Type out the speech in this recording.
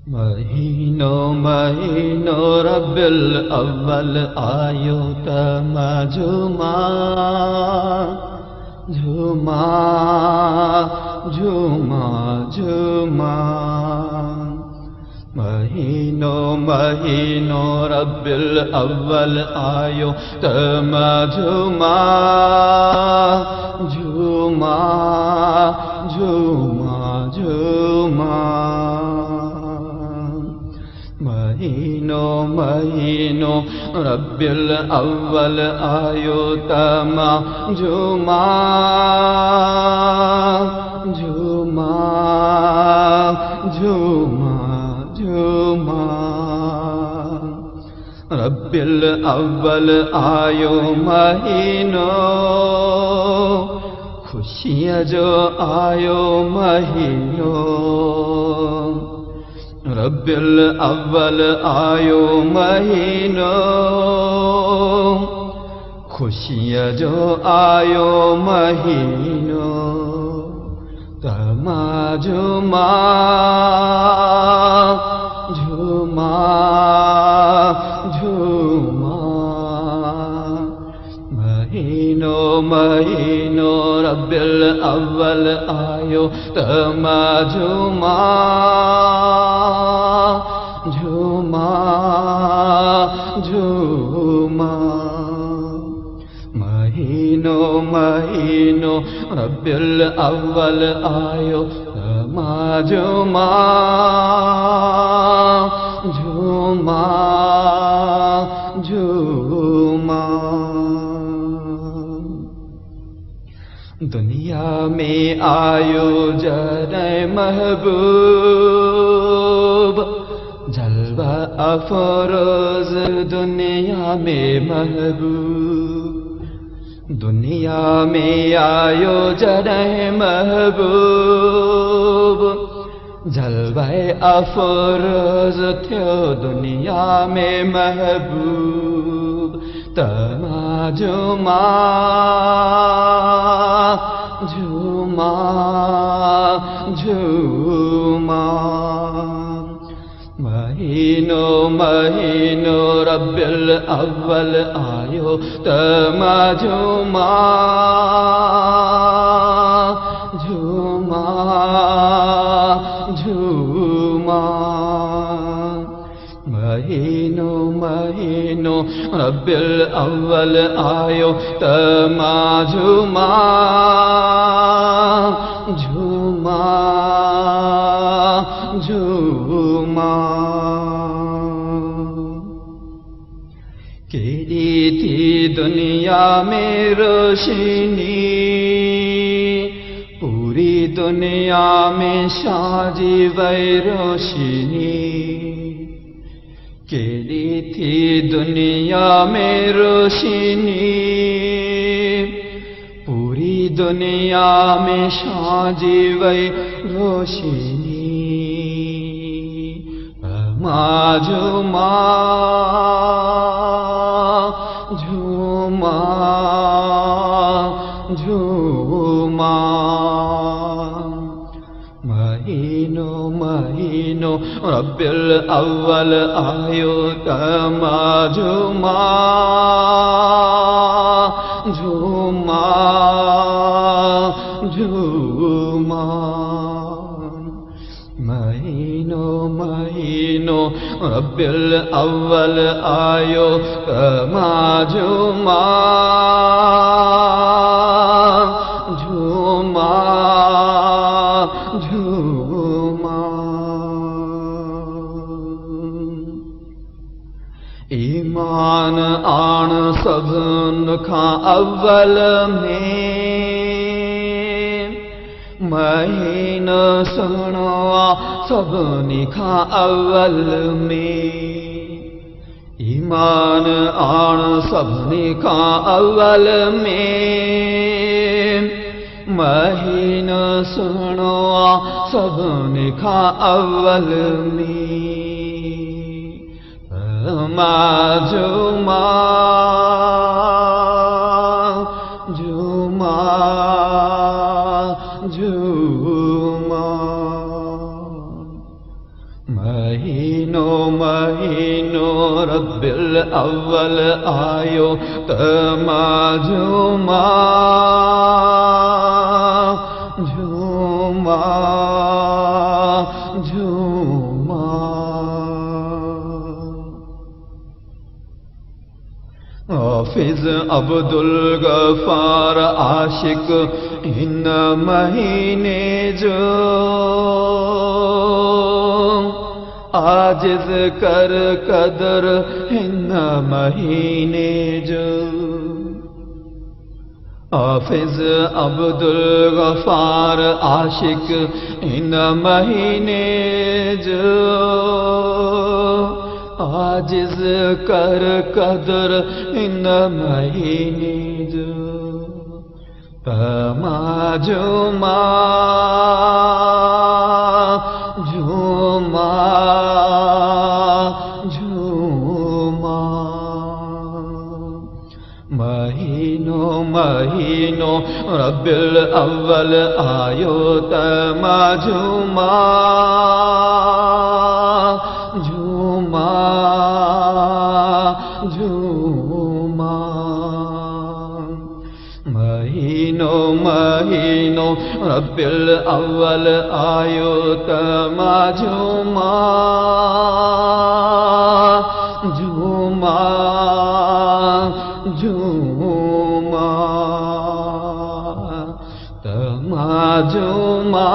مہینوں مہینوں ربیع الاول آیو تما جھوما جھوما جھوما جھوما مہینوں مہینوں ربیع الاول آیو تما جھوما جھوما جھوما جھوما مہینوں مہینوں ربیع الاول آیو تما جھوما جھوما جھوما جھوما ربیع الاول آیو مہینوں خوشیاں جو آیو مہینوں ربیع الاول آیو مہینوں خوشیاں جو آیو مہینوں تما جھوما جھوما جھوما مہینوں مہینوں ربیع الاول آیو تما جھوما جھوما جھوما مہینوں مہینوں ربیع الاول آیو تما جھوما جھوما جھوما دنیا میں آیو جرے محبوب جلوہ افروز دنیا میں محبوب دنیا میں آیو جرے محبوب جلوہ افروز تھو دنیا میں محبوب تما جھوما جھوما جھوما مہینوں مہینوں ربیع الاول آیو تما جھوما جھوما جھوما مہینوں مہینوں ربیع الاول آیو تما جھوما جھوما جھوما کیڑی تھی دنیا میں روشنی پوری دنیا میں ساجی وے روشنی کیڑی تھی دنیا میں روشنی پوری دنیا میں ساجی وے روشنی تما جھوما جھوما جھوما مہینوں مہینوں ربیع الاول آیو تما جھوما جھوما جھوما مہینوں مہینوں ربیع الاول آیو تما جھوما جھوما جھوما ایمان آن سبن کھاں اول میں مہینہ سنو سبنی کھاں اول میں ایمان آن سبنی کھاں اول میں مہینہ سنو سبنی کھاں اول میں تما جھوما جھوما جھوما مہینوں مہینوں رب الاول آیو تما جھوما جھوما جھوما حافظ عبد الغفار عاشق ان مہینے جو عاجز کر قدر ان مہینے جو حافظ عبد الغفار عاشق ان مہینے جو عاجز کر قدر ان مہینے جو تما جھوما جھوما جھوما مہینوں مہینوں رب الاول آیو تما جھوما جھوما جھوما مہینوں مہینوں رب الاول آیو تما جھوما جھوما جھوما تما جھوما